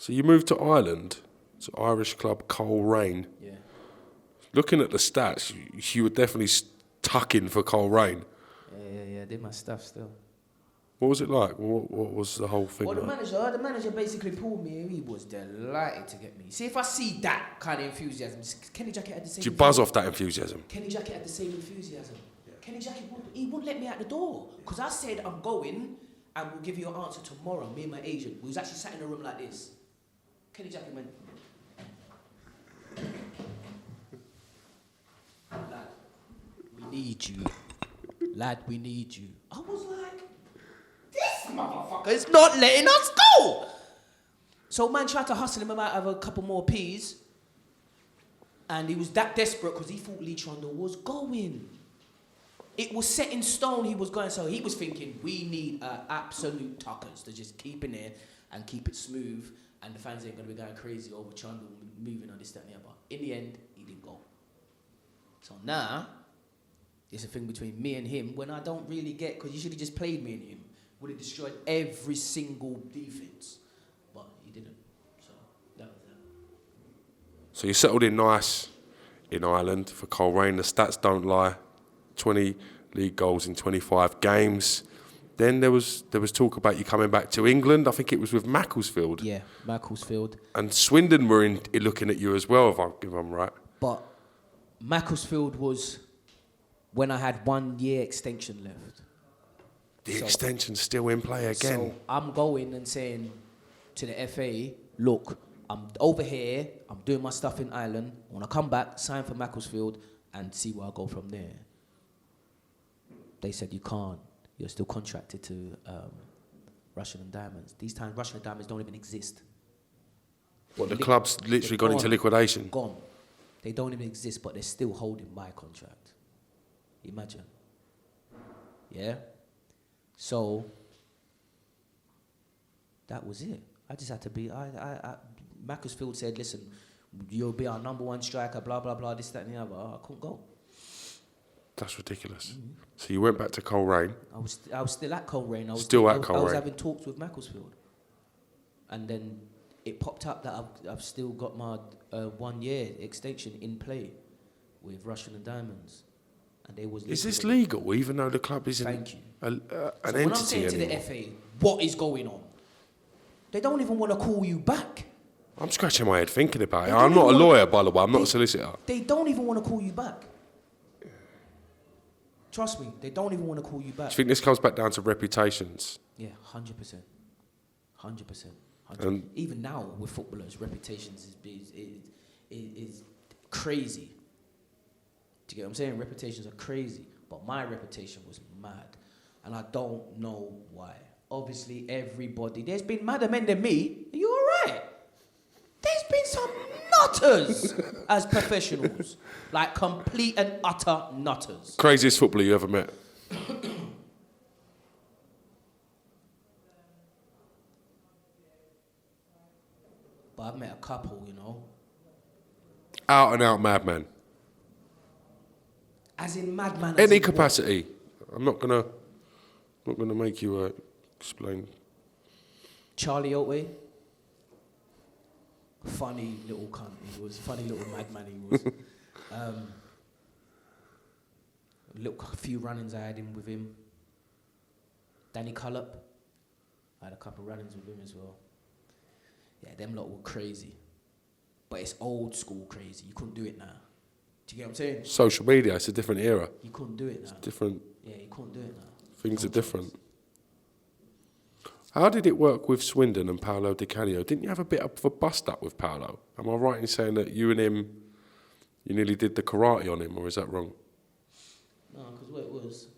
So you moved to Ireland, to Irish club Coleraine. Yeah. Looking at the stats, you were definitely tucking for Coleraine. Yeah. I did my stuff still. What was it like? What was the whole thing Well, like? the manager basically pulled me. He was delighted to get me. See, if I see that kind of enthusiasm, Kenny Jackett had the same. Did you buzz off that enthusiasm? Kenny Jackett had the same enthusiasm. Yeah. Kenny Jackett, he wouldn't let me out the door because I said I'm going and we'll give you an answer tomorrow. Me and my agent, we was actually sat in a room like this. Kenny Jackett went, lad, we need you. Lad, we need you. I was like, this motherfucker is not letting us go. So man tried to hustle him out of a couple more P's. And he was that desperate because he thought Lee Trundle was going. It was set in stone he was going. So he was thinking, we need absolute tuckers to just keep in there and keep it smooth. And the fans ain't going to be going crazy over Trundle moving on this, that, and the other. In the end, he didn't go. So now, it's a thing between me and him when I don't really get, because you should have just played me and him. Would have destroyed every single defence. But he didn't. So that was that. So you settled in nice in Ireland for Coleraine. The stats don't lie. 20 league goals in 25 games. Then there was talk about you coming back to England. I think it was with Macclesfield. Yeah, Macclesfield. And Swindon were looking at you as well, if I'm right. But Macclesfield was when I had 1 year extension left. The extension's still in play again. So I'm going and saying to the FA, look, I'm over here, I'm doing my stuff in Ireland. I want to come back, sign for Macclesfield, and see where I go from there. They said, you can't. You're still contracted to Russian and Diamonds. These times, Russian and Diamonds don't even exist. What, the club's literally gone into liquidation? Gone. They don't even exist, but they're still holding my contract. Imagine. Yeah? So, that was it. I just had to be... Macclesfield said, listen, you'll be our number one striker, blah, blah, blah, this, that, and the other. I couldn't go. That's ridiculous. Mm-hmm. So you went back to Coleraine. I was still at Coleraine. I was having talks with Macclesfield. And then it popped up that I've still got my 1 year extension in play with Russian and Diamonds. And they was. Is this legal, even though the club isn't an entity when I'm saying anymore? to the FA, what is going on? They don't even want to call you back. I'm scratching my head thinking about it. I'm not a lawyer, by the way. I'm not a solicitor. They don't even want to call you back. Trust me, they don't even want to call you back. Do you think this comes back down to reputations? Yeah, 100%. 100%. Even now with footballers, reputations is crazy. Do you get what I'm saying? Reputations are crazy. But my reputation was mad. And I don't know why. Obviously, everybody... There's been madder men than me. Are you all right? There's been some nutters as professionals. Like complete and utter nutters. Craziest footballer you ever met? But I've met a couple, you know. Out and out madman. As in madman. Any capacity. I'm not gonna make you explain. Charlie Oatway. Funny little cunt. He was funny little madman. He was. A few run-ins I had in with him. Danny Cullop. I had a couple run-ins with him as well. Yeah, them lot were crazy. But it's old school crazy. You couldn't do it now. Do you get what I'm saying? Social media, it's a different era. You couldn't do it now. It's different. Yeah, you couldn't do it now. Things are different. How did it work with Swindon and Paolo Di Canio? Didn't you have a bit of a bust-up with Paolo? Am I right in saying that you and him, you nearly did the karate on him, or is that wrong? No, because what it was...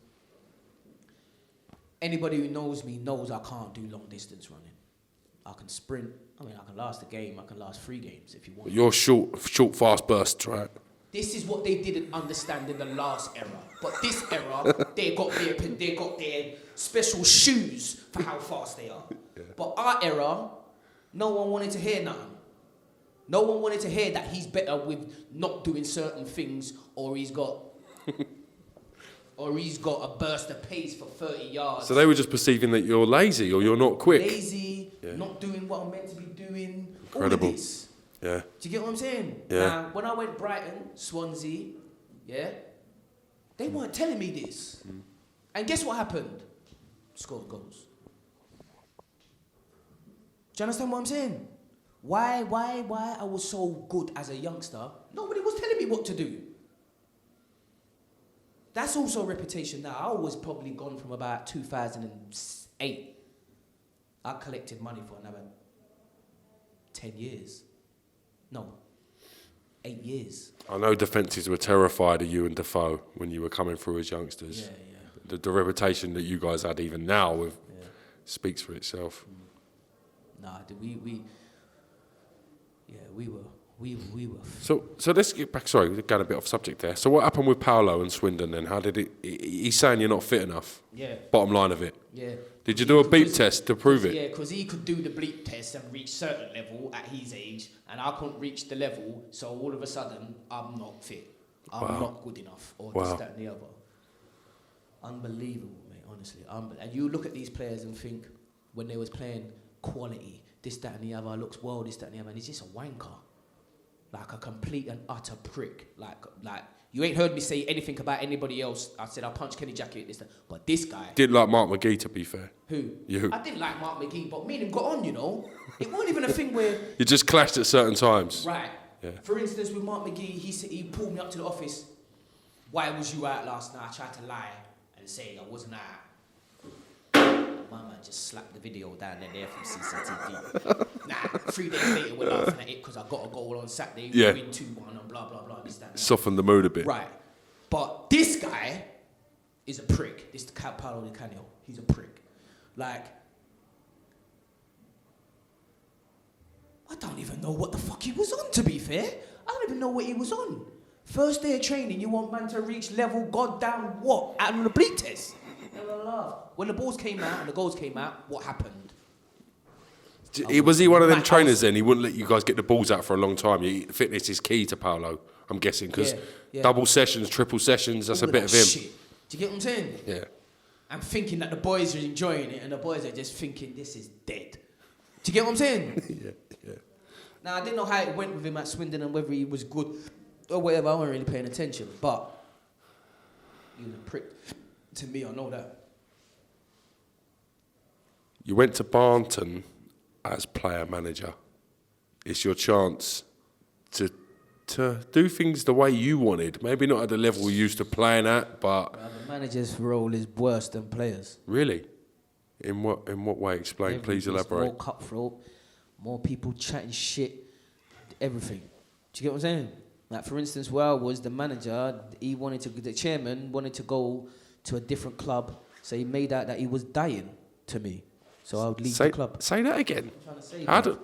Anybody who knows me knows I can't do long-distance running. I can sprint. I mean, I can last a game. I can last 3 games if you want. But you're short, fast bursts, right? This is what they didn't understand in the last era. But this era, they got their special shoes for how fast they are. Yeah. But our era, no one wanted to hear nothing. No one wanted to hear that he's better with not doing certain things, or he's got a burst of pace for 30 yards. So they were just perceiving that you're lazy or you're not quick. Lazy, not doing what I'm meant to be doing. Incredible. All of this. Yeah. Do you get what I'm saying? Yeah. Now, when I went Brighton, Swansea, yeah, they weren't telling me this. And guess what happened? Scored goals. Do you understand what I'm saying? Why I was so good as a youngster? Nobody was telling me what to do. That's also a reputation now. I was probably gone from about 2008. I collected money for another 10 years. No, 8 years. I know defences were terrified of you and Defoe when you were coming through as youngsters. Yeah. The reputation that you guys had even now speaks for itself. Nah, we were. So let's get back. Sorry, we got a bit off subject there. So what happened with Paolo and Swindon then? How did it? He's saying you're not fit enough. Yeah. Bottom line of it. Yeah. Did you do a beep test to prove it? Yeah, because he could do the bleep test and reach certain level at his age, and I couldn't reach the level. So all of a sudden, I'm not fit. I'm not good enough, or this, that, and the other. Unbelievable, mate. Honestly, and you look at these players and think when they was playing quality, this, that, and the other looks well, this, that, and the other, and he's just a wanker. Like a complete and utter prick. Like you ain't heard me say anything about anybody else. I said I punched Kenny Jackett, this, that. But this guy. Didn't like Mark McGee, to be fair. Who? You. I didn't like Mark McGee, but me and him got on, you know. It wasn't even a thing where. You just clashed at certain times. Right. Yeah. For instance, with Mark McGee, he pulled me up to the office. Why was you out last night? I tried to lie and say I wasn't out. My man just slapped the video down there from CCTV. 3 days later we're laughing at it because I got a goal on Saturday. Yeah. We win 2-1 and blah, blah, blah, this, that, Soften the mood a bit. Right. But this guy is a prick. This Paolo Di Canio. He's a prick. Like, I don't even know what the fuck he was on, to be fair. I don't even know what he was on. First day of training, you want man to reach level goddamn what? Out of the bleep test. Never laugh. When the balls came out and the goals came out, what happened? Was he one of them trainers then? He wouldn't let you guys get the balls out for a long time. Fitness is key to Paolo, I'm guessing, because double sessions, triple sessions, that's a bit of him. Shit. Do you get what I'm saying? Yeah. I'm thinking that the boys are enjoying it and the boys are just thinking this is dead. Do you get what I'm saying? Yeah. Now, I didn't know how it went with him at Swindon and whether he was good or whatever. I wasn't really paying attention, but he was a prick to me, I know that. You went to Barnton as player manager. It's your chance to do things the way you wanted. Maybe not at the level you used to playing at, but the manager's role is worse than players. Really? In what way? Explain. Please elaborate. More cutthroat, more people chatting shit, everything. Do you get what I'm saying? Like, for instance, where I was, the manager, the chairman wanted to go to a different club, so he made out that he was dying to me. So I would leave the club. Say that again. I'm trying to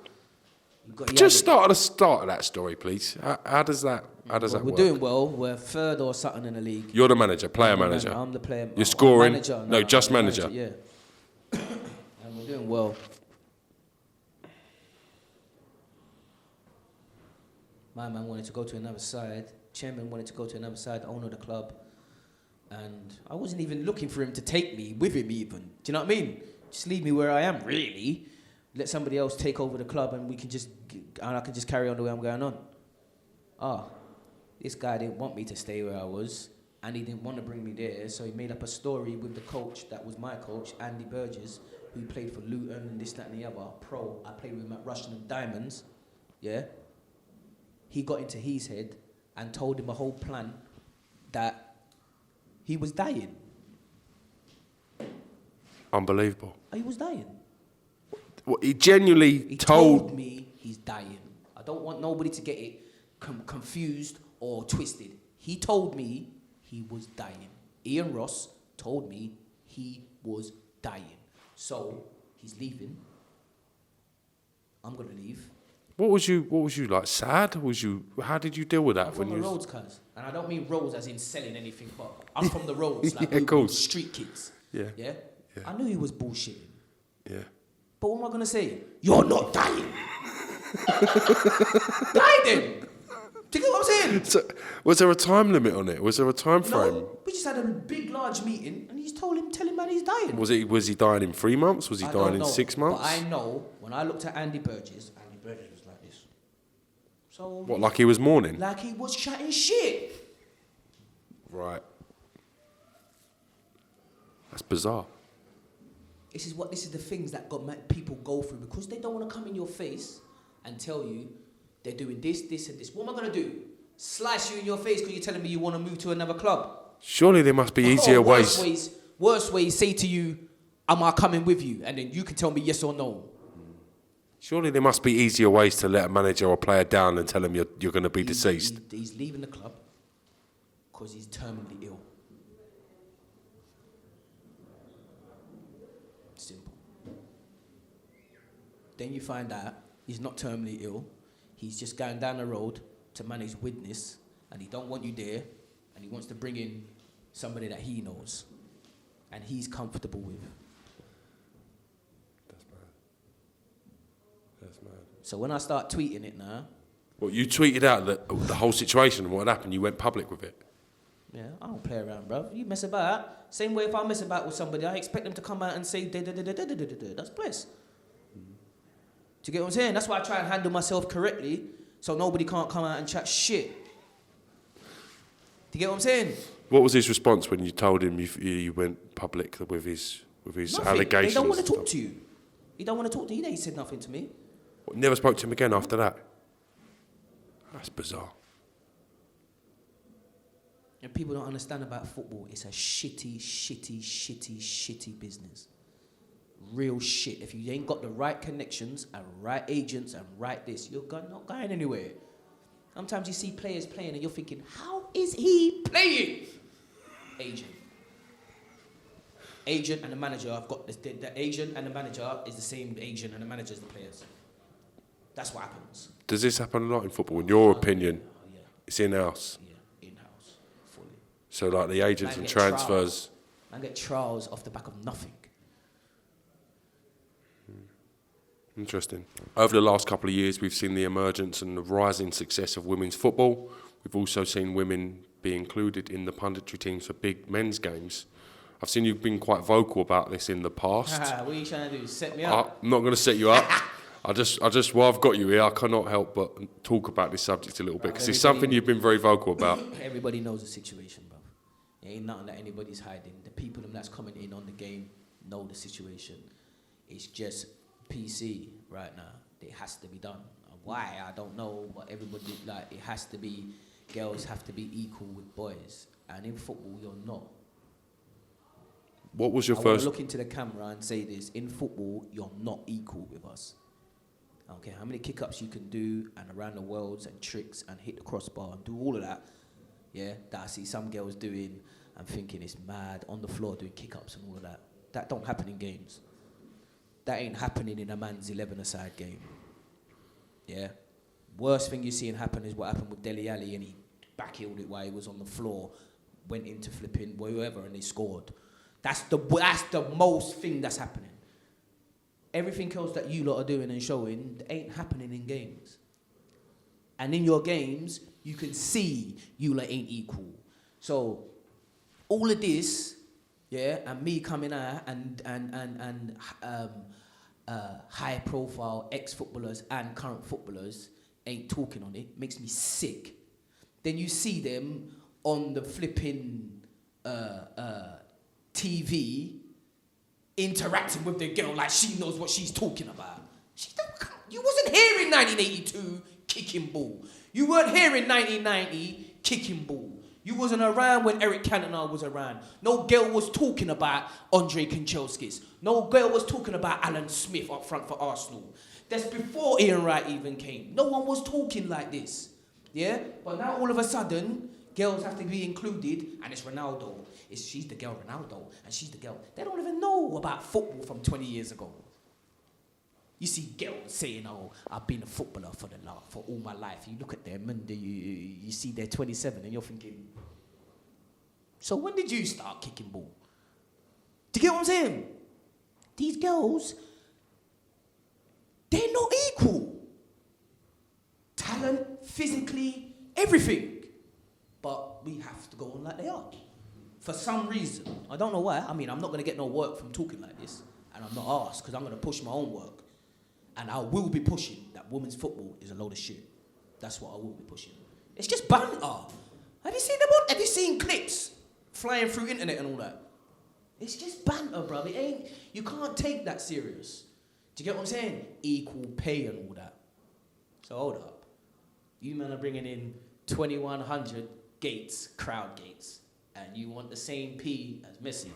say just start at the start of that story, please. How does that work? We're doing well. We're third or something in the league. You're the manager, player manager. I'm the player. You're scoring. Manager. No, just manager. Yeah. And we're doing well. My man wanted to go to another side. Chairman wanted to go to another side. The owner of the club. And I wasn't even looking for him to take me with him even. Do you know what I mean? Just leave me where I am, really. Let somebody else take over the club and I can just carry on the way I'm going on. This guy didn't want me to stay where I was and he didn't want to bring me there, so he made up a story with the coach that was my coach, Andy Burgess, who played for Luton and this, that and the other, pro. I played with him at Russian and Diamonds, yeah? He got into his head and told him a whole plan that he was dying. Unbelievable. He was dying. Well, he genuinely told me he's dying. I don't want nobody to get it confused or twisted. He told me he was dying. Ian Ross told me he was dying. So he's leaving. I'm gonna leave. What was you like? Sad? How did you deal with that? I'm from the roads, cuz. And I don't mean roads as in selling anything, but I'm from the roads, like we were street kids. Yeah? I knew he was bullshitting. Yeah. But what am I gonna say? You're not dying. Die then. Do you get what I'm saying? So, was there a time limit on it? Was there a time frame? No, we just had a big, large meeting, and tell him, man, he's dying. Was he dying in 3 months? Was he dying in 6 months? But I know when I looked at Andy Burgess was like this. So What, like he was mourning? like he was chatting shit. Right. That's bizarre. This is the things that people go through because they don't want to come in your face and tell you they're doing this, this, and this. What am I gonna do? Slice you in your face because you're telling me you want to move to another club? Surely there must be easier ways. Worst ways say to you, am I coming with you? And then you can tell me yes or no. Surely there must be easier ways to let a manager or player down and tell him you're going to be deceased. He's leaving the club because he's terminally ill. Simple. Then you find out he's not terminally ill. He's just going down the road to manage witness, and he don't want you there, and he wants to bring in somebody that he knows and he's comfortable with. That's mad. So when I start tweeting it now... Well, you tweeted out the whole situation and what happened. You went public with it. Yeah, I don't play around, bro. You mess about. Same way if I mess about with somebody, I expect them to come out and say, that's bliss. Do you get what I'm saying? That's why I try and handle myself correctly so nobody can't come out and chat shit. Do you get what I'm saying? What was his response when you told him you went public with his Nothing. allegations? He don't want to talk to you. He don't want to talk to you. He said nothing to me. Never spoke to him again after that? That's bizarre. And people don't understand about football. It's a shitty business. Real shit. If you ain't got the right connections and right agents and right this, you're not going anywhere. Sometimes you see players playing and you're thinking, how is he playing? Agent and the manager, I've got this. The agent and the manager is the same agent and the manager is the players. That's what happens. Does this happen a lot in football? In your opinion, yeah. It's in-house? Yeah, in-house, fully. So like the agents and transfers... I get trials off the back of nothing. Interesting. Over the last couple of years, we've seen the emergence and the rising success of women's football. We've also seen women be included in the punditry teams for big men's games. I've seen you've been quite vocal about this in the past. What are you trying to do? Set me up? I'm not going to set you up. I just, while I've got you here, I cannot help but talk about this subject a little bit because it's something you've been very vocal about. Everybody knows the situation, bro. There ain't nothing that anybody's hiding. The people that's commenting on the game know the situation. It's just PC right now. It has to be done. Why? I don't know, but everybody, it has to be, girls have to be equal with boys. And in football, you're not. What was your I first... want to look into the camera and say this. In football, you're not equal with us. I don't care how many kick-ups you can do and around the worlds and tricks and hit the crossbar and do all of that. Yeah, that I see some girls doing and thinking it's mad on the floor doing kick-ups and all of that. That don't happen in games. That ain't happening in a man's 11-a-side game. Yeah? Worst thing you're seeing happen is what happened with Dele Alli and he backheeled it while he was on the floor, went into flipping whoever and they scored. That's the most thing that's happening. Everything else that you lot are doing and showing ain't happening in games. And in your games, you can see you lot ain't equal. So, all of this, yeah, and me coming out and high-profile ex-footballers and current footballers ain't talking on it, makes me sick. Then you see them on the flipping TV interacting with the girl like she knows what she's talking about. You wasn't here in 1982 kicking ball. You weren't here in 1990 kicking ball. You wasn't around when Eric Cantona was around. No girl was talking about Andre Kanchelskis. No girl was talking about Alan Smith up front for Arsenal. That's before Ian Wright even came. No one was talking like this. Yeah? But now all of a sudden, girls have to be included, and it's Ronaldo. She's the girl Ronaldo, and she's the girl. They don't even know about football from 20 years ago. You see girls saying, oh, I've been a footballer for all my life. You look at them and you see they're 27 and you're thinking, so when did you start kicking ball? Do you get what I'm saying? These girls, they're not equal. Talent, physically, everything. But we have to go on like they are. For some reason. I don't know why. I mean, I'm not going to get no work from talking like this. And I'm not asked, because I'm going to push my own work. And I will be pushing that women's football is a load of shit. That's what I will be pushing. It's just banter. Have you seen them on? Have you seen clips flying through internet and all that? It's just banter, bro. It ain't. You can't take that serious. Do you get what I'm saying? Equal pay and all that. So hold up. You men are bringing in 2,100 gates, crowd gates, and you want the same P as Messi.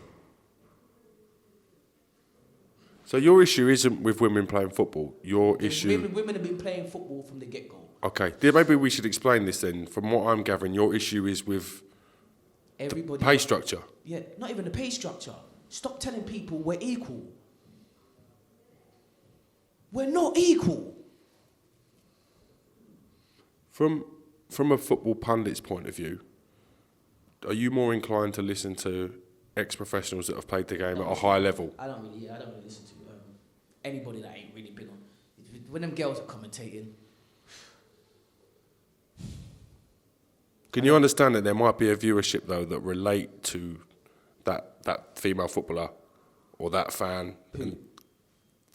So your issue isn't with women playing football. Your issue... Women have been playing football from the get-go. Okay. Maybe we should explain this then. From what I'm gathering, your issue is with everybody, the pay structure. Yeah, not even the pay structure. Stop telling people we're equal. We're not equal. From a football pundit's point of view, are you more inclined to listen to ex-professionals that have played the game at a high level? I don't really listen to anybody that ain't really been on. When them girls are commentating. Can you understand that there might be a viewership though that relate to that female footballer or that fan and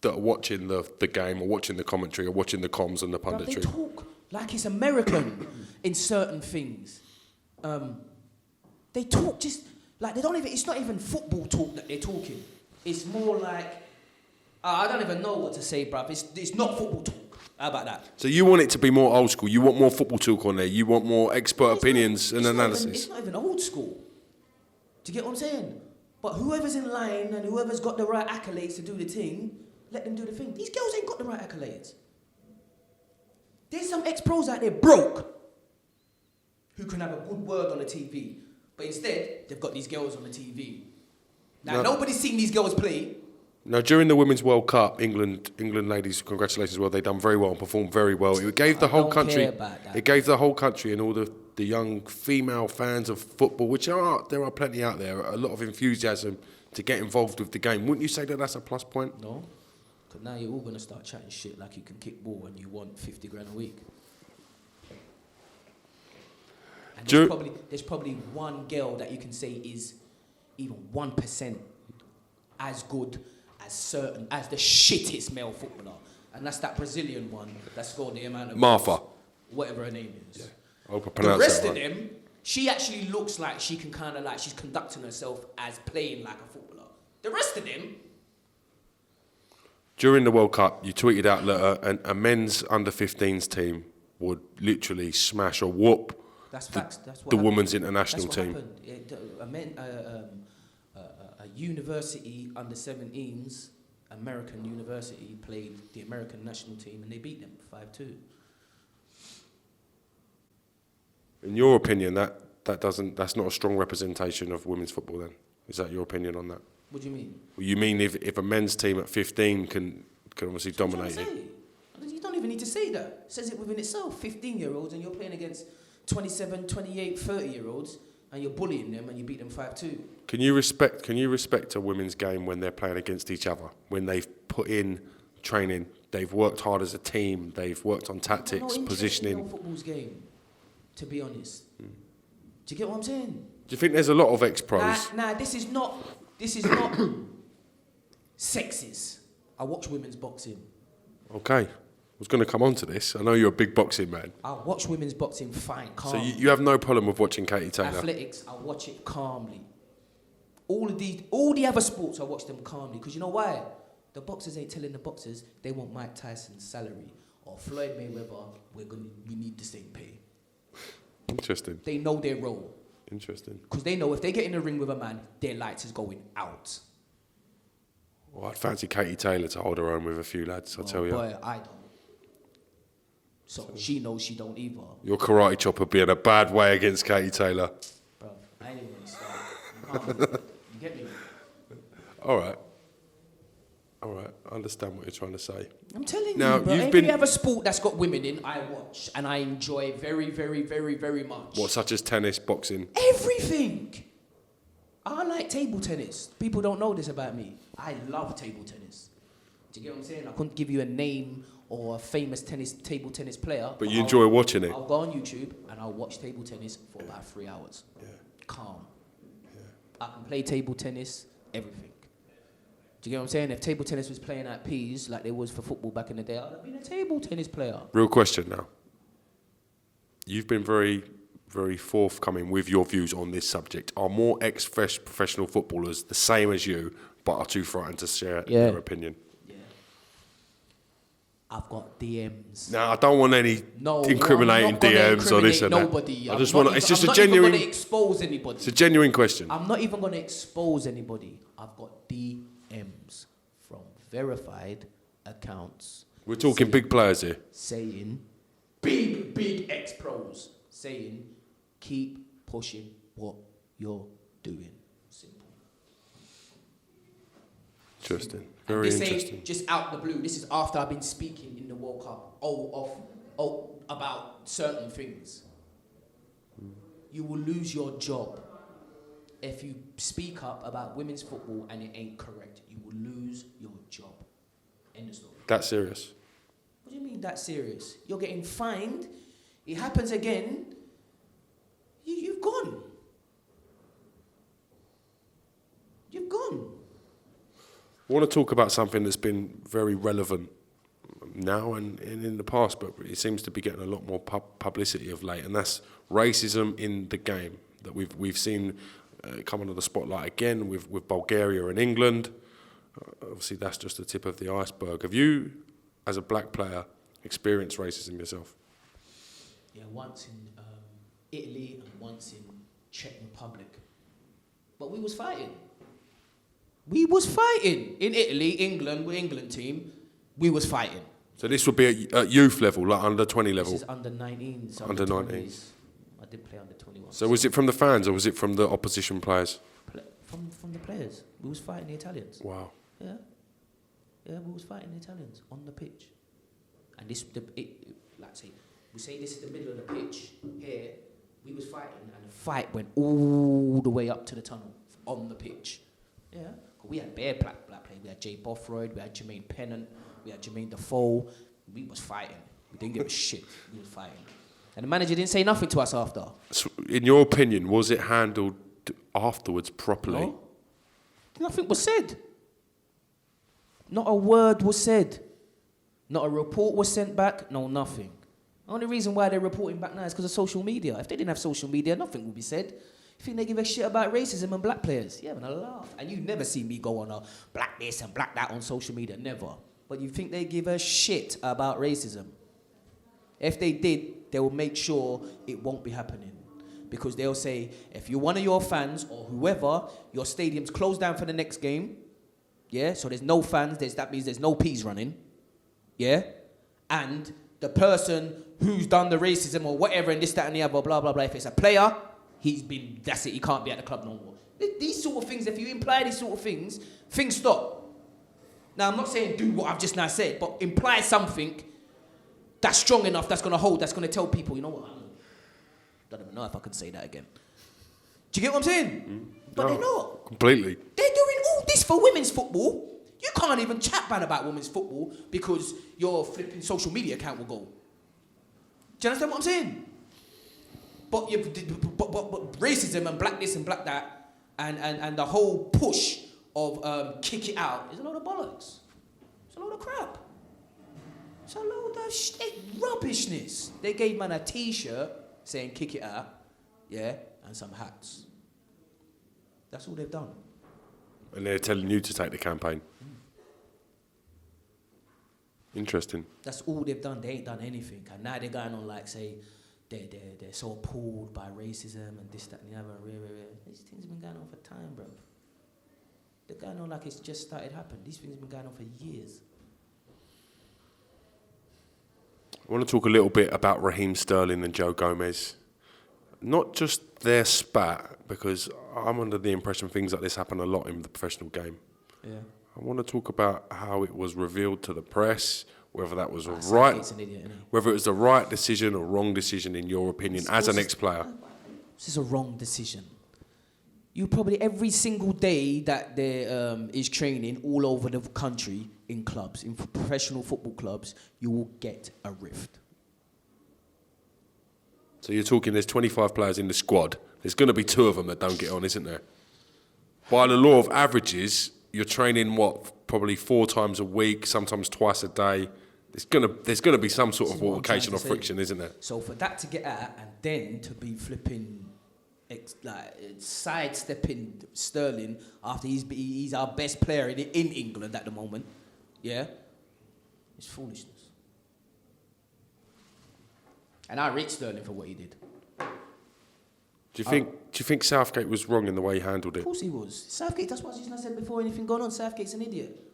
that are watching the game or watching the commentary or watching the comms and the punditry? They talk like it's American in certain things. They talk just like they don't even. It's not even football talk that they're talking. It's more like I don't even know what to say, bruv. It's not football talk. How about that? So you want it to be more old school. You want more football talk on there. You want more expert opinions and analysis. It's not even old school. Do you get what I'm saying? But whoever's in line and whoever's got the right accolades to do the thing, let them do the thing. These girls ain't got the right accolades. There's some ex-pros out there broke who can have a good word on the TV. But instead, they've got these girls on the TV. Now, nobody's seen these girls play. Now, during the Women's World Cup, England ladies, congratulations as well. They done very well and performed very well. It gave the whole country. It gave the whole country and all the young female fans of football, there are plenty out there, a lot of enthusiasm to get involved with the game. Wouldn't you say that that's a plus point? No, because now you're all gonna start chatting shit like you can kick ball and you want 50 grand a week. And there's probably one girl that you can say is even 1% as good as the shittest male footballer, and that's that Brazilian one that scored the amount of Martha, whatever her name is. Yeah. I hope I The pronounced rest that of right. them, she actually looks like she can kind of like she's conducting herself as playing like a footballer. The rest of them. During the World Cup, you tweeted out that a men's under-15s team would literally smash or whoop the women's international team. A university under-17s, American university, played the American national team and they beat them 5-2. In your opinion, that's not a strong representation of women's football then? Is that your opinion on that? What do you mean? Well, you mean if a men's team at 15 can obviously dominate it? You don't even need to say that. It says it within itself. 15-year-olds and you're playing against 27, 28, 30-year-olds and you're bullying them and you beat them 5-2. Can you respect a women's game when they're playing against each other? When they've put in training, they've worked hard as a team, they've worked on tactics, positioning. No football's game, to be honest. Do you get what I'm saying? Do you think there's a lot of ex-pros? Nah, this is not sexist. I watch women's boxing. Okay. I was going to come on to this. I know you're a big boxing man. I watch women's boxing fine, calm. So you have no problem with watching Katie Taylor? Athletics, I watch it calmly. All the other sports, I watch them calmly. Because you know why? The boxers ain't telling the boxers they want Mike Tyson's salary. Or Floyd Mayweather, we need the same pay. Interesting. They know their role. Interesting. Because they know if they get in the ring with a man, their lights is going out. Well, I'd fancy Katie Taylor to hold her own with a few lads, I tell you. Boy, I don't. So she knows she don't either. Your karate chop would be in a bad way against Katie Taylor. Bro, I ain't even gonna start. You get me? All right, I understand what you're trying to say. I'm telling now, you, bro. Every other sport that's got women in, I watch and I enjoy very, very, very, very much. What, such as tennis, boxing? Everything. I like table tennis. People don't know this about me. I love table tennis. Do you get what I'm saying? I couldn't give you a name or a famous table tennis player. But you enjoy watching it? I'll go on YouTube and I'll watch table tennis for about 3 hours. Yeah. Calm. Yeah. I can play table tennis, everything. Do you get what I'm saying? If table tennis was playing at P's like they was for football back in the day, I'd have been a table tennis player. Real question now. You've been very, very forthcoming with your views on this subject. Are more ex-professional footballers the same as you, but are too frightened to share their opinion? Yeah. I've got DMs. No, I don't want any incriminating DMs or this and nobody. that. I just want. It's just a I'm genuine. not even going to expose anybody. It's a genuine question. I'm not even going to expose anybody. I've got DMs from verified accounts. We're talking big players here. Saying, big ex-pros, saying, keep pushing what you're doing. Simple. Interesting. Very this interesting. Ain't just out the blue. This is after I've been speaking in the World Cup about certain things. You will lose your job if you speak up about women's football and it ain't correct. You will lose your job. End of story. That serious? What do you mean that serious? You're getting fined. It happens again. You've gone. You've gone. I want to talk about something that's been very relevant now and in the past, but it seems to be getting a lot more publicity of late, and that's racism in the game that we've seen come under the spotlight again with Bulgaria and England. Obviously, that's just the tip of the iceberg. Have you, as a black player, experienced racism yourself? Yeah, once in Italy and once in Czech Republic. But we was fighting. We was fighting. In Italy, England, we're England team, we was fighting. So this would be at youth level, like under 20 level? This is under 19s. Under 19s. I did play under 21. So was it from the fans or was it from the opposition players? From the players. We was fighting the Italians. Wow. Yeah. Yeah, we was fighting the Italians on the pitch. And we say this is the middle of the pitch here. We was fighting and the fight went all the way up to the tunnel on the pitch. Yeah. We had bare black players. We had Jay Bothroyd, we had Jermaine Pennant, we had Jermaine Defoe. We was fighting. We didn't give a shit. We was fighting. And the manager didn't say nothing to us after. So in your opinion, was it handled afterwards properly? No. Nothing was said. Not a word was said. Not a report was sent back. No, nothing. The only reason why they're reporting back now is because of social media. If they didn't have social media, nothing would be said. You think they give a shit about racism and black players? Yeah, having a laugh. And you never see me go on a black this and black that on social media. Never. But you think they give a shit about racism? If they did, they will make sure it won't be happening. Because they'll say, if you're one of your fans or whoever, your stadium's closed down for the next game. Yeah, so there's no fans. That means there's no peas running. Yeah? And the person who's done the racism or whatever and this, that, and the other, blah, blah, blah, if it's a player, that's it, he can't be at the club no more. These sort of things, if you imply these sort of things stop. Now, I'm not saying do what I've just now said, but imply something that's strong enough, that's going to hold, that's going to tell people, you know what, I don't even know if I can say that again. Do you get what I'm saying? But they're not. Completely. They're doing all this for women's football. You can't even chat bad about women's football because your flipping social media account will go. Do you understand what I'm saying? But racism and black this and black that and the whole push of kick it out is a load of bollocks. It's a load of crap. It's a load of rubbishness. They gave man a T-shirt saying kick it out, yeah, and some hats. That's all they've done. And they're telling you to take the campaign. Interesting. That's all they've done. They ain't done anything. And now they're going on like, say, they're so appalled by racism and this, that, and the other. These things have been going on for time, bro. They're going on like it's just started happening. These things have been going on for years. I want to talk a little bit about Raheem Sterling and Joe Gomez. Not just their spat, because I'm under the impression things like this happen a lot in the professional game. Yeah. I want to talk about how it was revealed to the press, whether that was whether it was the right decision or wrong decision in your opinion as an ex-player. This is a wrong decision. you probably every single day that there is training all over the country in clubs, in professional football clubs, you will get a rift. So you're talking there's 25 players in the squad. There's going to be 2 of them that don't get on, isn't there? By the law of averages, you're training, probably 4 times a week, sometimes twice a day. There's gonna be some sort of altercation or friction, isn't there? So for that to get out and then to be flipping, sidestepping Sterling after he's our best player in England at the moment, yeah, it's foolishness. And I rate Sterling for what he did. Do you think Southgate was wrong in the way he handled it? Of course he was. Southgate, that's what I said before anything going on. Southgate's an idiot.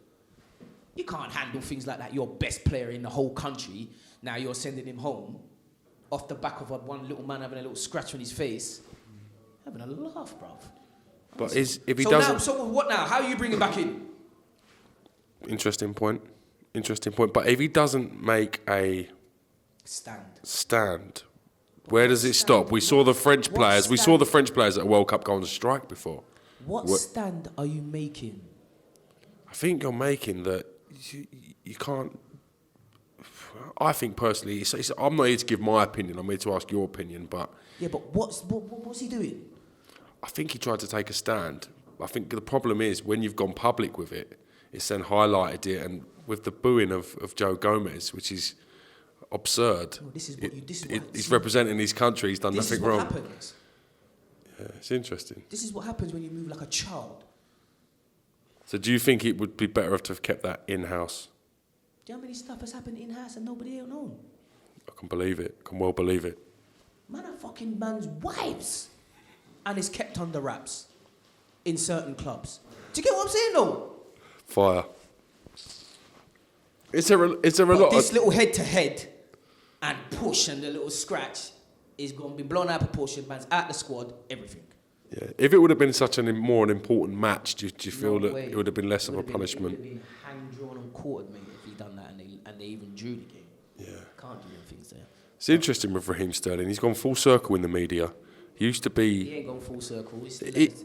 You can't handle things like that. Your best player in the whole country, now you're sending him home off the back of one little man having a little scratch on his face. Having a laugh, bruv. But if he doesn't... So what now? How are you bringing back in? Interesting point. But if he doesn't make a... Stand... Where does it stop? We saw the French players. We saw the French players at a World Cup go on strike before. What stand are you making? I think you're making that you can't. I think personally, I'm not here to give my opinion. I'm here to ask your opinion. But yeah, but what's he doing? I think he tried to take a stand. I think the problem is when you've gone public with it, it's then highlighted it, and with the booing of Joe Gomez, which is absurd. Oh, he's representing his country. He's done nothing wrong. This is what happens. Yeah, it's interesting. This is what happens when you move like a child. So do you think it would be better to have kept that in-house? Do you know how many stuff has happened in-house and nobody else known? I can believe it. I can well believe it. Man are fucking man's wives. And it's kept under wraps. In certain clubs. Do you get what I'm saying though? Fire. Is there a lot this little head-to-head and push and the little scratch is going to be blown out of proportion. Man's out the squad, everything. Yeah. If it would have been such an important match, do you feel that it would have been less of a punishment? It would have been hand drawn and quartered, mate, if he done that and they even drew the game. Yeah. Can't do them things there. It's interesting with Raheem Sterling. He's gone full circle in the media. He used to be... He ain't gone full circle. He's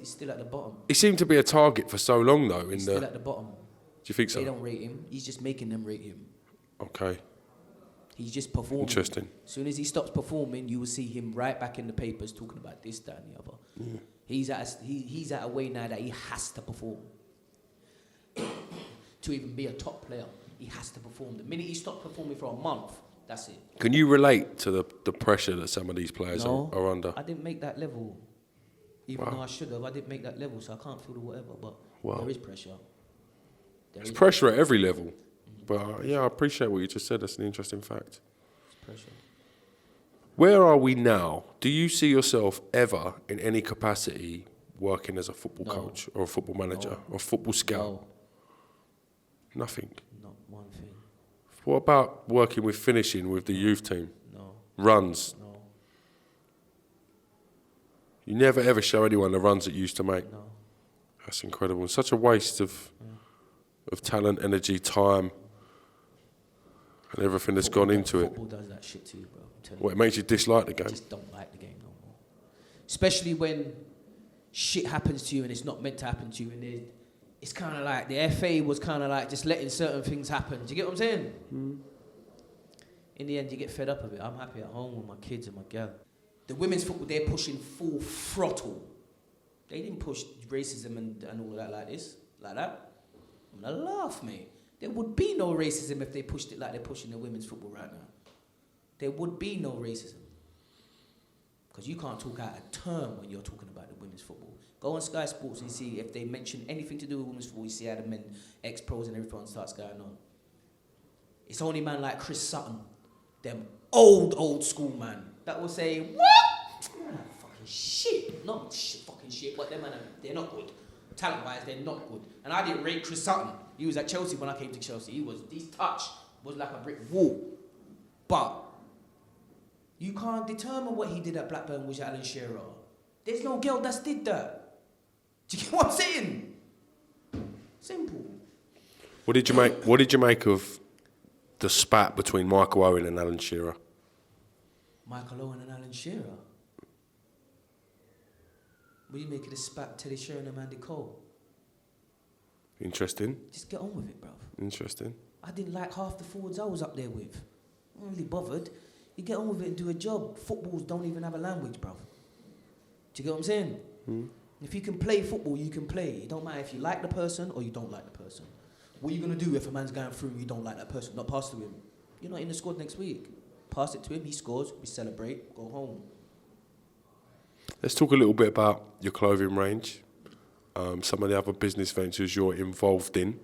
still at the bottom. He seemed to be a target for so long, though. He's still at the bottom. Do you think so? They don't rate him. He's just making them rate him. Okay. He's just performing. Interesting. As soon as he stops performing, you will see him right back in the papers talking about this, that, and the other. Yeah. He's at a way now that he has to perform. To even be a top player, he has to perform. The minute he stops performing for a month, that's it. Can you relate to the pressure that some of these players are under? I didn't make that level. Even though I should have, I didn't make that level, so I can't feel the whatever. But there is pressure. There's pressure at every level. Mm-hmm. But yeah, I appreciate what you just said. That's an interesting fact. It's pressure. Where are we now? Do you see yourself ever in any capacity working as a football coach or a football manager or a football scout? No. Nothing? Not one thing. What about working with finishing with the youth team? No. Runs? No. You never ever show anyone the runs that you used to make? No. That's incredible. It's such a waste of talent, energy, time, and everything that's gone into it. Football does that shit to you, bro. I'm telling What, it makes you dislike the game? I just don't like the game no more. Especially when shit happens to you and it's not meant to happen to you, and it's kind of like the FA was kind of like just letting certain things happen. Do you get what I'm saying? In the end, you get fed up of it. I'm happy at home with my kids and my girl. The women's football, they're pushing full throttle. They didn't push racism and all of that like this, like that. I'm gonna laugh, mate. There would be no racism if they pushed it like they're pushing the women's football right now. There would be no racism. Because you can't talk out of turn when you're talking about the women's football. Go on Sky Sports and see if they mention anything to do with women's football, you see how the men, ex-pros and everything starts going on. It's only man like Chris Sutton, them old school man, that will say, what? Fucking shit. Not shit, fucking shit, but them man, they're not good. Talent-wise, they're not good. And I didn't rate Chris Sutton. He was at Chelsea when I came to Chelsea. His touch was like a brick wall. But you can't determine what he did at Blackburn with Alan Shearer. There's no girl that's did that. Do you get what I'm saying? Simple. What did you make of the spat between Michael Owen and Alan Shearer? Michael Owen and Alan Shearer? What do you make of this spat Teddy Sheringham and Andy Cole? Interesting. Just get on with it, bruv. Interesting. I didn't like half the forwards I was up there with. I'm not really bothered. You get on with it and do a job. Footballs don't even have a language, bruv. Do you get what I'm saying? If you can play football, you can play. It don't matter if you like the person or you don't like the person. What are you going to do if a man's going through and you don't like that person? Not pass to him. You're not in the squad next week. Pass it to him, he scores, we celebrate, go home. Let's talk a little bit about your clothing range, some of the other business ventures you're involved in.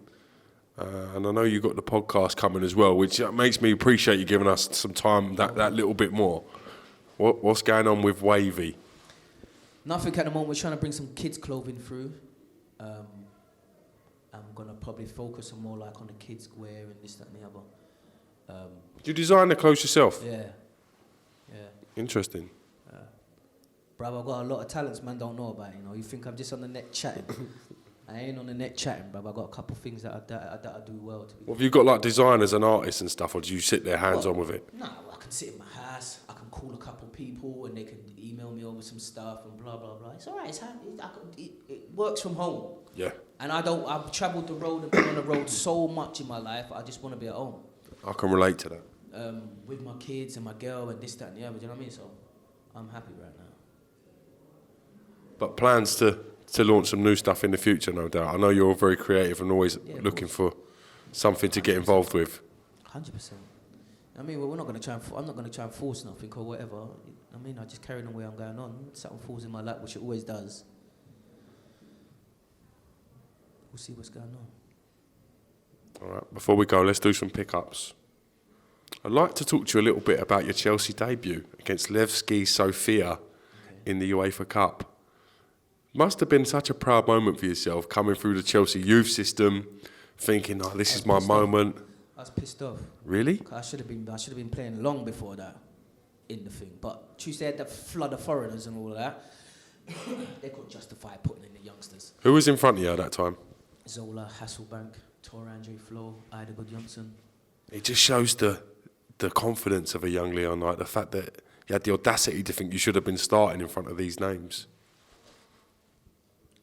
And I know you've got the podcast coming as well, which makes me appreciate you giving us some time, that little bit more. What's going on with Wavy? Nothing at the moment. We're trying to bring some kids' clothing through. I'm going to probably focus on more like on the kids' wear and this, that and the other. Do you design the clothes yourself? Yeah. Interesting. Bruv, I've got a lot of talents man don't know about, you know. You think I'm just on the net chatting. I ain't on the net chatting, bruv. I've got a couple of things that I do well. Have you got like designers and artists and stuff, or do you sit there hands-on with it? No, I can sit in my house, I can call a couple of people and they can email me over some stuff and blah, blah, blah. It's all right, it works from home. Yeah. And I've travelled the road and been on the road so much in my life, I just want to be at home. I can relate to that. With my kids and my girl and this, that and the other, do you know what I mean? So I'm happy right now. But plans to launch some new stuff in the future, no doubt. I know you're very creative and always looking for something to get involved with. 100%. I mean, well, we're not going to try and. I'm not going to try and force nothing or whatever. I mean, I just carry on the way I'm going on. Something falls in my lap, which it always does. We'll see what's going on. All right. Before we go, let's do some pickups. I'd like to talk to you a little bit about your Chelsea debut against Levski Sofia in the UEFA Cup. Must have been such a proud moment for yourself, coming through the Chelsea youth system, thinking, "Oh, this is my moment." I was pissed off. Really? I should have been playing long before that in the thing. But Tuesday had the flood of foreigners and all of that. They couldn't justify putting in the youngsters. Who was in front of you at that time? Zola, Hasselbank, Tor Andre Flo, Ida Johnson. It just shows the confidence of a young Leon, like the fact that you had the audacity to think you should have been starting in front of these names.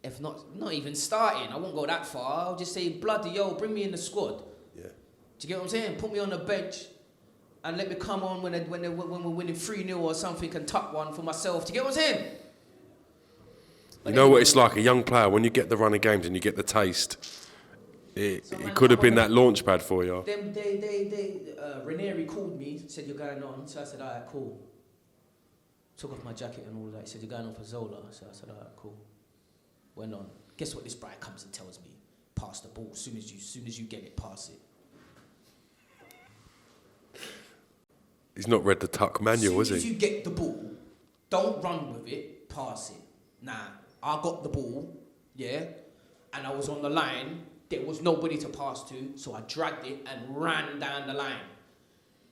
If not even starting, I won't go that far. I'll just say, bloody yo, bring me in the squad. Yeah. Do you get what I'm saying? Put me on the bench and let me come on when we're winning 3-0 or something and tuck one for myself. Do you get what I'm saying? You know what it's like, a young player, when you get the run of games and you get the taste, it could have been that launch pad for you. Ranieri called me, said, "You're going on." So I said, "All right, cool." Took off my jacket and all that. He said, "You're going on for Zola." So I said, "All right, cool." Went on. Guess what this guy comes and tells me? Pass the ball. As soon as you get it, pass it. He's not read the tuck manual, has he? As soon as you get the ball, don't run with it, pass it. Nah, I got the ball, yeah, and I was on the line. There was nobody to pass to, so I dragged it and ran down the line.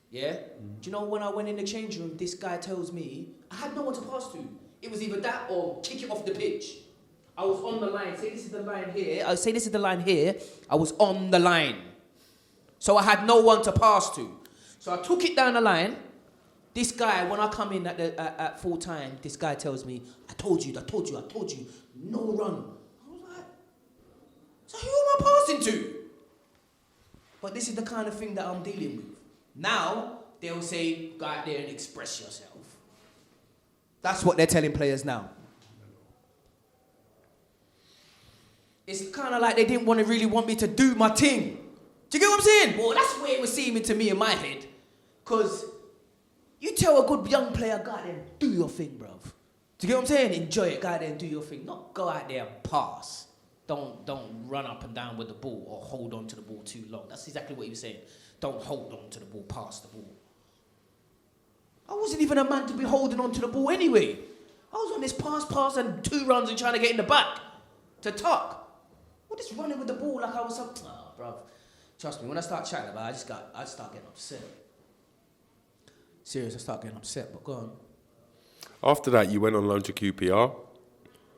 Yeah? Do you know when I went in the change room, this guy tells me I had no one to pass to. It was either that or kick it off the pitch. I was on the line. Say this is the line here. I say this is the line here. I was on the line. So I had no one to pass to. So I took it down the line. This guy, when I come in at full time, this guy tells me, I told you, no run. I was like, so who am I passing to? But this is the kind of thing that I'm dealing with. Now, they'll say, go out there and express yourself. That's what they're telling players now. It's kind of like they didn't really want me to do my thing. Do you get what I'm saying? Well, that's the way it was seeming to me in my head. Because you tell a good young player, go out there and do your thing, bruv. Do you get what I'm saying? Enjoy it, go out there and do your thing. Not go out there and pass. Don't run up and down with the ball or hold on to the ball too long. That's exactly what he was saying. Don't hold on to the ball, pass the ball. I wasn't even a man to be holding on to the ball anyway. I was on this pass and 2 runs and trying to get in the back to tuck. What is running with the ball like I was some... Oh, bruv. Trust me, when I start chatting about it, I start getting upset. Serious, I start getting upset, but go on. After that, you went on loan to QPR.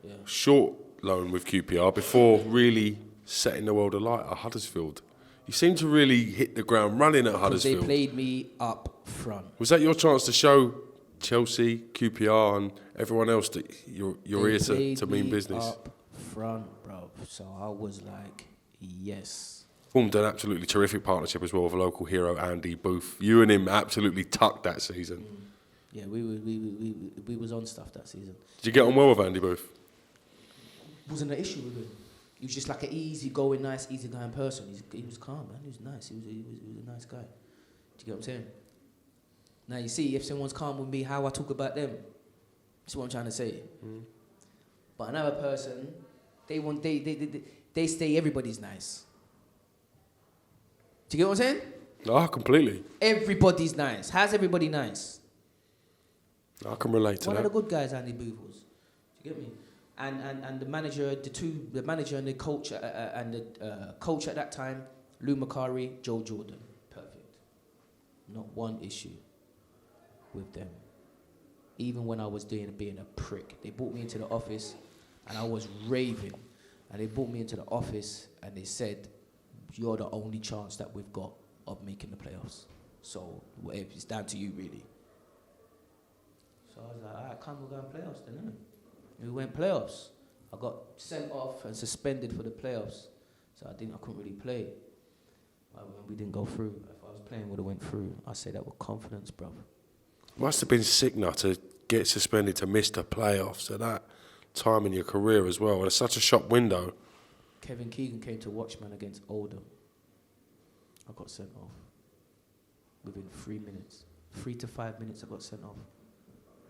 Yeah. Short loan with QPR before really setting the world alight at Huddersfield. You seem to really hit the ground running at Huddersfield. They played me up front. Was that your chance to show Chelsea, QPR, and everyone else that you're here to mean business. Up front, bro. So I was like, yes. Formed an absolutely terrific partnership as well with a local hero, Andy Booth. You and him absolutely tucked that season. Yeah, we was on stuff that season. Did you get on well with Andy Booth? Wasn't an issue with him. He was just like an easy-going, nice, easy-going person. He was calm, man. He was nice. He was a nice guy. Do you get what I'm saying? Now you see, if someone's calm with me, how I talk about them. That's what I'm trying to say. But another person, they stay. Everybody's nice. Do you get what I'm saying? Oh, completely. Everybody's nice. How's everybody nice? I can relate to One that. of the good guys, Andy Booth was. Do you get me? And the manager, the manager and the coach coach at that time, Lou Macari, Joe Jordan, perfect. Not one issue with them. Even when I was being a prick, they brought me into the office, and I was raving, and they brought me into the office, and they said, "You're the only chance that we've got of making the playoffs. So it's down to you, really." So I was like, "All right, come, we'll go in playoffs then, innit?" We went playoffs. I got sent off and suspended for the playoffs, so I couldn't really play. We didn't go through. If I was playing, would have went through. I say that with confidence, bro. Must have been sick now to get suspended to miss the playoffs at that time in your career as well. It's such a short window. Kevin Keegan came to Watchman against Oldham. I got sent off within 3 minutes. 3 to 5 minutes, I got sent off.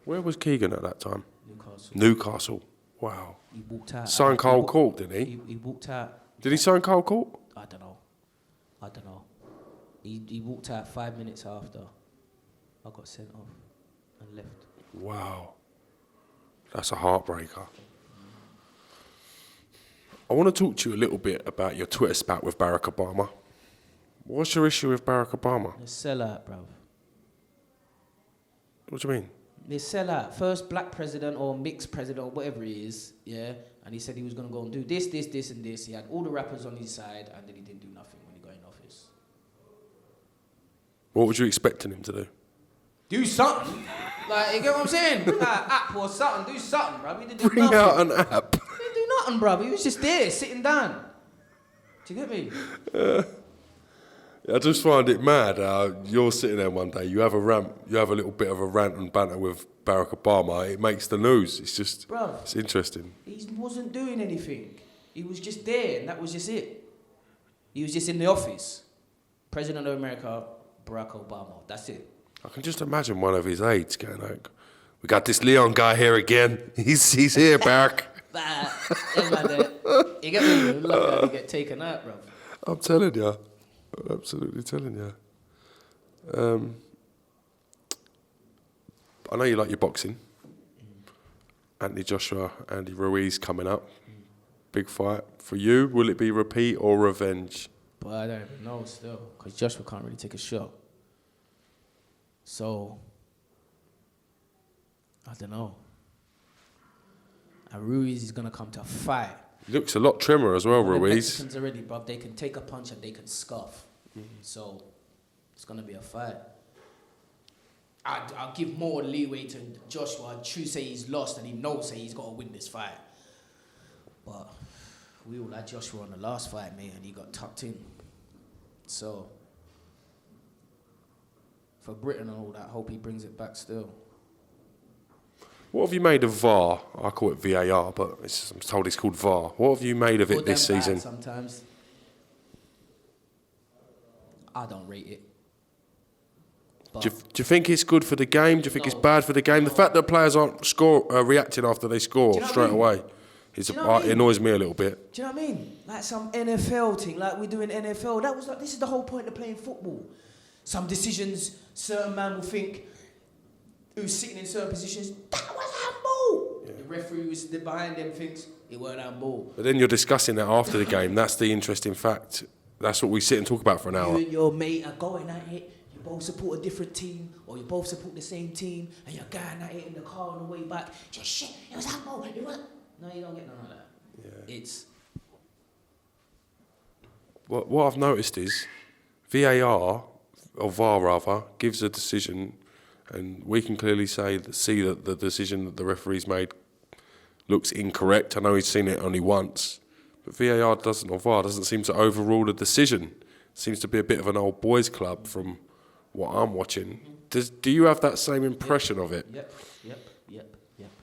Where was Keegan at that time? Newcastle. Wow. He walked out. Signed Carl Court, didn't he? He walked out. Did he sign Carl Court? I don't know. He walked out 5 minutes after. I got sent off and left. Wow. That's a heartbreaker. I want to talk to you a little bit about your Twitter spat with Barack Obama. What's your issue with Barack Obama? The sellout, bruv. What do you mean? They sell out. First black president or mixed president or whatever he is, yeah, and he said he was going to go and do this, and this. He had all the rappers on his side, and then he didn't do nothing when he got in office. What was you expecting him to do? Do something. Like, you get what I'm saying? Bring out an app or something. Do something, bruv. He didn't do Bring nothing. out an app. He didn't do nothing, bruv. He was just there, sitting down. Do you get me? I just find it mad. You're sitting there one day, you have a little bit of a rant and banter with Barack Obama. It makes the news. It's just, bruv, it's interesting. He wasn't doing anything. He was just there, and that was just it. He was just in the office. President of America, Barack Obama. That's it. I can just imagine one of his aides going like, "We got this Leon guy here again. He's here, Barack." You get me? Look how you get taken out, bruv. I'm telling you. I'm absolutely telling you. I know you like your boxing. Anthony Joshua, Andy Ruiz coming up. Big fight. For you, will it be repeat or revenge? But I don't even know still, because Joshua can't really take a shot. So, I don't know. And Ruiz is going to come to fight. Looks a lot trimmer as well, Ruiz. Mexicans already, bruv, they can take a punch and they can scuff. So, it's going to be a fight. I'll give more leeway to Joshua. True say he's lost and he knows that he's got to win this fight. But we all had Joshua on the last fight, mate, and he got tucked in. So, for Britain and all that, hope he brings it back still. What have you made of VAR? I call it VAR, but I'm told it's called VAR. What have you made of it this season? Sometimes. I don't rate it. Do you think it's good for the game? Do you think it's bad for the game? The fact that players aren't reacting after they score straight away, it annoys me a little bit. Do you know what I mean? Like some NFL thing, like we do in NFL. That was like, this is the whole point of playing football. Some decisions, certain man will think, who's sitting in certain positions, that was handball. Yeah. The referee was behind them thinks it weren't handball. But then you're discussing that after the game. That's the interesting fact. That's what we sit and talk about for an hour. You and your mate are going at it. You both support a different team, or you both support the same team, and you're going at it in the car on the way back. Just shit, it was handball. It was. No, you don't get none of that. Yeah. It's. What I've noticed is VAR, or VAR rather, gives a decision and we can clearly see that the decision that the referee's made looks incorrect. I know he's seen it only once, but VAR doesn't seem to overrule the decision. It seems to be a bit of an old boys club from what I'm watching. Do you have that same impression of it? Yep.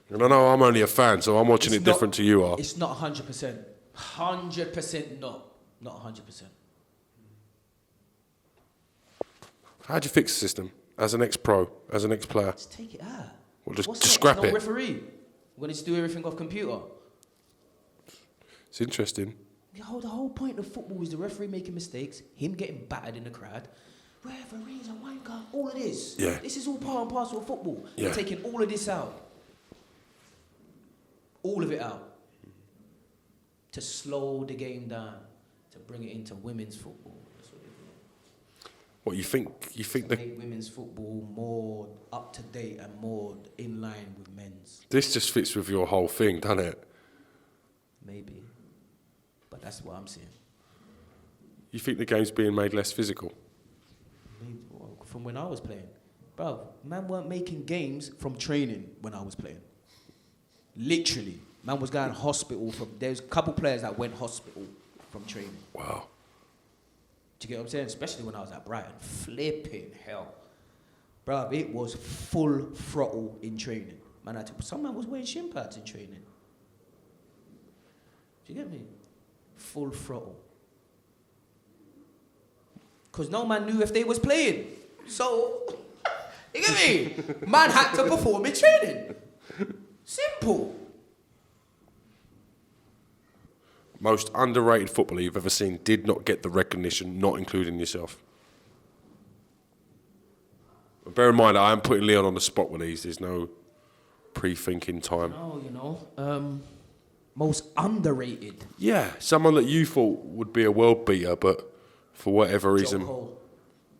And I know I'm only a fan, so I'm watching it different to you are. It's not 100%. 100% not. Not 100%. How'd you fix the system as an ex-pro, as an ex-player? Just take it out. Well, just scrap it. No referee. We're going to do everything off computer. It's interesting. The whole point of football is the referee making mistakes, him getting battered in the crowd. Referees a wanker, all of this. Yeah. This is all part and parcel of football. Yeah. We're taking all of this out. All of it out. To slow the game down. To bring it into women's football. That's what they're doing. What you think to make women's football more up to date and more in line with men's. This just fits with your whole thing, doesn't it? Maybe. But that's what I'm saying. You think the game's being made less physical? Maybe, well, from when I was playing. Bro, man weren't making games from training when I was playing. Literally. Man was going hospital from... There's a couple players that went hospital from training. Wow. Do you get what I'm saying? Especially when I was at Brighton. Flipping hell. Bro, it was full throttle in training. Man, some man was wearing shin pads in training. Do you get me? Full throttle. Because no man knew if they was playing. So, you get me? Man had to perform in training. Simple. Most underrated footballer you've ever seen did not get the recognition, not including yourself. But bear in mind, I am putting Leon on the spot with these. There's no pre-thinking time. No, most underrated. Yeah, someone that you thought would be a world beater, but for whatever reason... Joe Cole.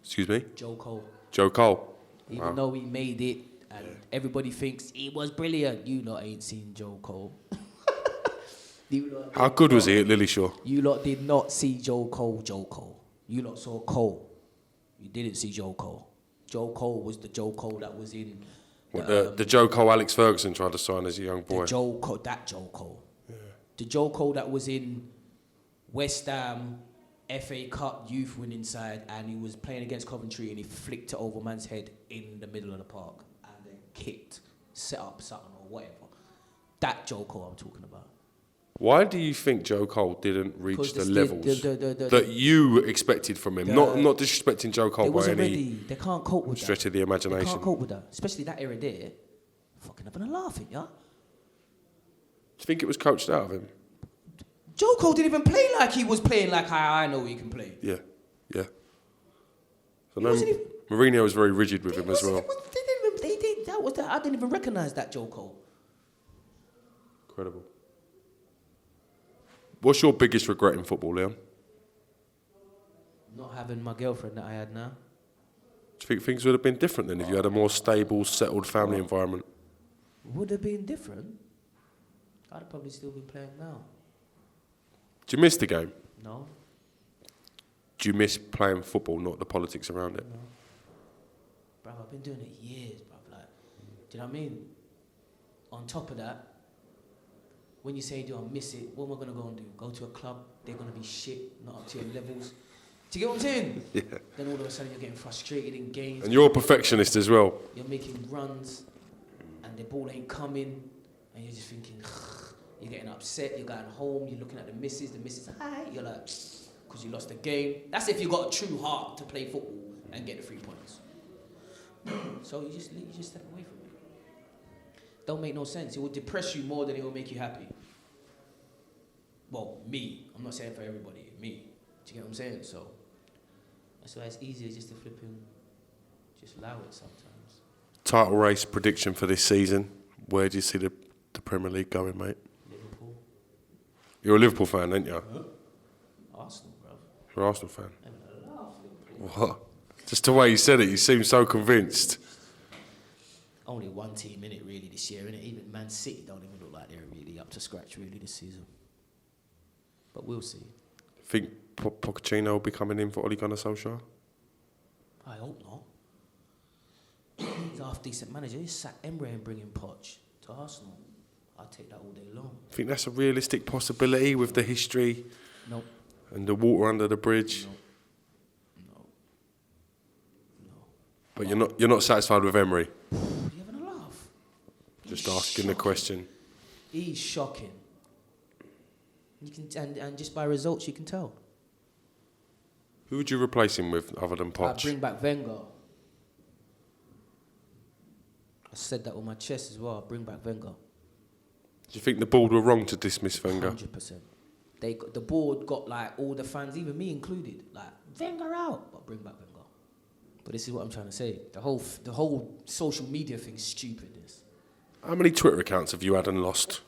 Excuse me? Joe Cole. Joe Cole. Even though he made it, and everybody thinks he was brilliant, you lot ain't seen Joe Cole. How good was he at Lillyshaw? You lot did not see Joe Cole. You lot saw Cole. You didn't see Joe Cole. Joe Cole was the Joe Cole that was in... The Joe Cole Alex Ferguson tried to sign as a young boy. That Joe Cole. Yeah. The Joe Cole that was in West Ham, FA Cup youth winning side, and he was playing against Coventry and he flicked it over man's head in the middle of the park and then kicked, set up something or whatever. That Joe Cole I'm talking about. Why do you think Joe Cole didn't reach the levels that you expected from him? Not disrespecting Joe Cole by any they can't cope with stretch that. of the imagination. They can't cope with that, especially that era there. Fucking having a laugh at ya. Do you think it was coached out of him? Joe Cole didn't even play like he was playing like I know he can play. Yeah. So no, Mourinho was very rigid with him as well. I didn't even recognise that Joe Cole. Incredible. What's your biggest regret in football, Leon? Not having my girlfriend that I had now. Do you think things would have been different then if you had a more stable, settled family environment? Would have been different. I'd have probably still been playing now. Do you miss the game? No. Do you miss playing football, not the politics around it? No. Bro, I've been doing it years, bro. Like, do you know what I mean? On top of that, when you say, do I miss it, what am I going to go and do? Go to a club, they're going to be shit, not up to your levels. Do you get what I'm saying? Yeah. Then all of a sudden you're getting frustrated in games. And you're a perfectionist as well. You're making runs, and the ball ain't coming, and you're just thinking, you're getting upset, you're going home, you're looking at the missus, hi, you're like, because you lost the game. That's if you got a true heart to play football and get the 3 points. So you just step away from it. Don't make no sense. It will depress you more than it will make you happy. Well, me. I'm not saying for everybody. Me. Do you get what I'm saying? So that's why it's easier just to flip and just allow it sometimes. Title race prediction for this season. Where do you see the Premier League going, mate? Liverpool. You're a Liverpool fan, aren't you? Huh? Arsenal, bro. You're an Arsenal fan. I love Liverpool. What? Just the way you said it, you seem so convinced. Only one team in it really this year, innit? Even Man City don't even look like they're really up to scratch really this season. But we'll see. Think Pochettino will be coming in for Ole Gunnar Solskjaer? I hope not. He's half decent manager. He sack Emery and bring in Poch to Arsenal. I'll take that all day long. Think that's a realistic possibility with the history Nope. and the water under the bridge? No. But you're not satisfied with Emery? You having a laugh? Just asking the question. He's shocking. You can and just by results you can tell. Who would you replace him with other than I Poch? bring back Wenger. I said that on my chest as well. I bring back Wenger. Do you think the board were wrong to dismiss Wenger? 100%. The board got like all the fans, even me included, like Wenger out, but bring back Wenger. But this is what I'm trying to say. The whole social media thing is stupid. This. How many Twitter accounts have you had and lost?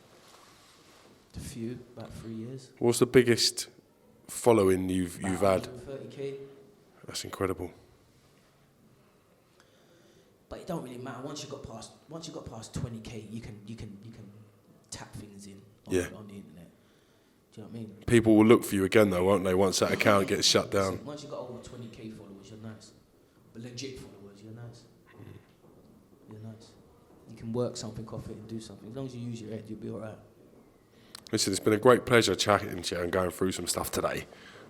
A few, about 3 years. What's the biggest following you've had? 30k. That's incredible. But it don't really matter. Once you got past 20k, you can tap things in on the internet. Do you know what I mean? People will look for you again though, won't they? Once that account gets shut down. Once you got over 20k followers, you're nice. But legit followers, you're nice. You're nice. You can work something off it and do something. As long as you use your head, you'll be alright. Listen, it's been a great pleasure chatting to you and going through some stuff today.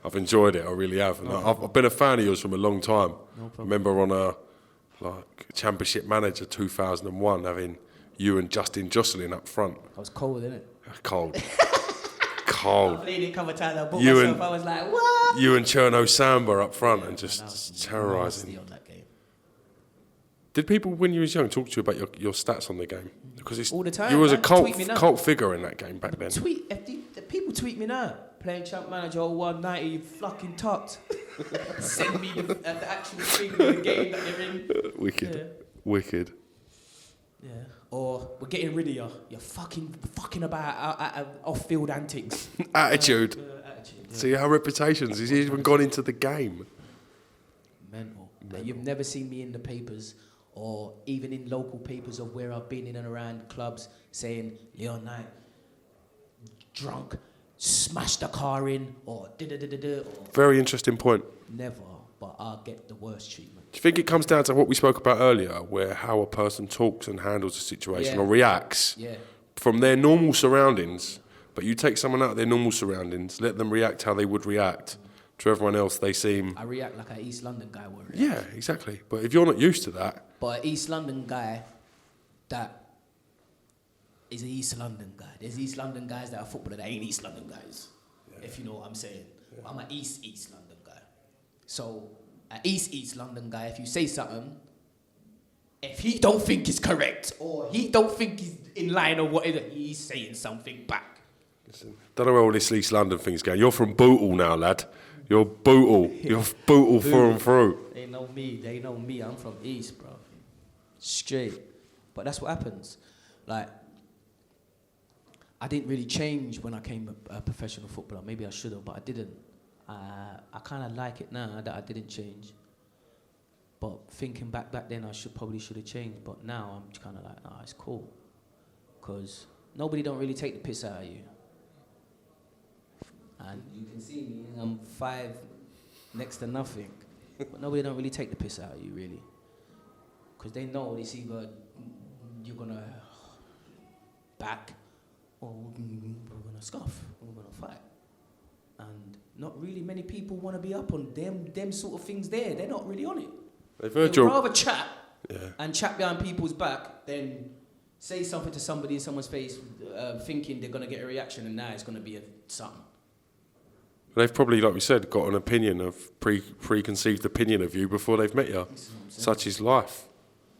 I've enjoyed it, I really have. And I've been a fan of yours from a long time. No problem. I remember on a Championship Manager 2001 having you and Justin Jocelyn up front. I was cold, innit? Cold. I Cold. played it a couple of times. I bought You myself. and- I was like, what? You and Cherno Samba up front and I was just terrorising. nasty on that game. Did people, when you was young, talk to you about your stats on the game? Because it's, All the time, you was a man. Tweet me now. cult figure in that game back then. If people tweet me now. Playing Champ Manager 190, you fucking tucked. Send me the actual thing of the game that they're in. Wicked. Yeah. Wicked. Yeah. Or we're getting rid of you. You're fucking about off-field antics. Attitude. Attitude. Yeah. See our reputations. He's even gone into the game. Mental. Like, you've never seen me in the papers or even in local papers of where I've been in and around clubs saying Leon Knight drunk, smashed the car in, or da-da-da-da-da. Or Very interesting point. never, but I'll get the worst treatment. Do you think it comes down to what we spoke about earlier, where how a person talks and handles a situation Yeah. or reacts Yeah. from their normal surroundings, but you take someone out of their normal surroundings, let them react how they would react. To everyone else, they seem... I react like an East London guy would react. Yeah, exactly. But if you're not used to that... But an East London guy that is an East London guy. There's East London guys that are footballers that ain't East London guys, if you know what I'm saying. Yeah. I'm an East London guy. So, an East London guy, if you say something, if he don't think it's correct, or he don't think he's in line or whatever, he's saying something back. Listen, don't know where all this East London thing's going. You're from Bootle now, lad. You're Bootle. You're Bootle through and through. They know me. I'm from East, bro. Straight. But that's what happens. Like, I didn't really change when I came a professional footballer. Maybe I should have, but I didn't. I kind of like it now that I didn't change. But thinking back then, I probably should have changed. But now I'm kind of like, nah, it's cool. Because nobody don't really take the piss out of you. And you can see me, I'm 5 next to nothing. But nobody don't really take the piss out of you, really. Because they know it's either you're going to back or we're going to scuff, or we're going to fight. And not really many people want to be up on them sort of things there. They're not really on it. They've heard They'd your... rather chat and chat behind people's back than say something to somebody in someone's face thinking they're going to get a reaction and now it's going to be something. They've probably, like we said, got an opinion of preconceived opinion of you before they've met you. Such is life.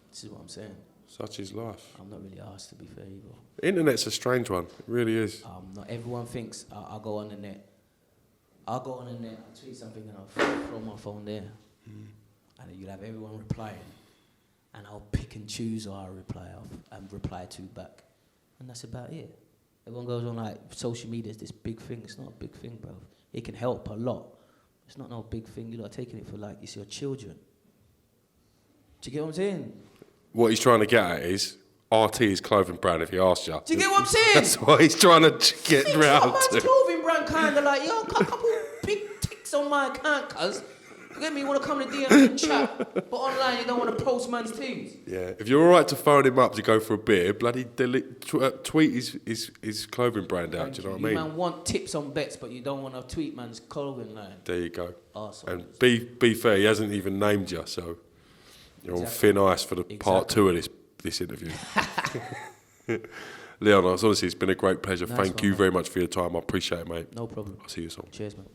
This is what I'm saying. Such is life. I'm not really asked to be fair either. Internet's a strange one. It really is. Not everyone thinks I'll go on the net. I'll go on the net, I'll tweet something and I'll throw my phone there. And you'll have everyone replying. And I'll pick and choose or I'll reply to back. And that's about it. Everyone goes on like social media is this big thing. It's not a big thing, bro. It can help a lot. It's not no big thing. You're not taking it for like it's your children. Do you get what I'm saying? What he's trying to get at is RT is clothing brand, if he asks you. Do you get what I'm saying? That's what he's trying to get round Man's to. clothing brand kind of like, yo, got a couple big ticks on my account, cuz. You get me? You want to come to DM and chat, but online you don't want to post man's things. Yeah, if you're all right to phone him up to go for a beer, bloody tweet his clothing brand out. Do you know what I mean? You man want tips on bets, but you don't want to tweet man's clothing line. There you go. Awesome. And be fair, he hasn't even named you, so you're on thin ice for the part 2 of this interview. Leon, honestly, it's been a great pleasure. Nice Thank one, you mate. very much for your time. I appreciate it, mate. No problem. I'll see you soon. Cheers, man.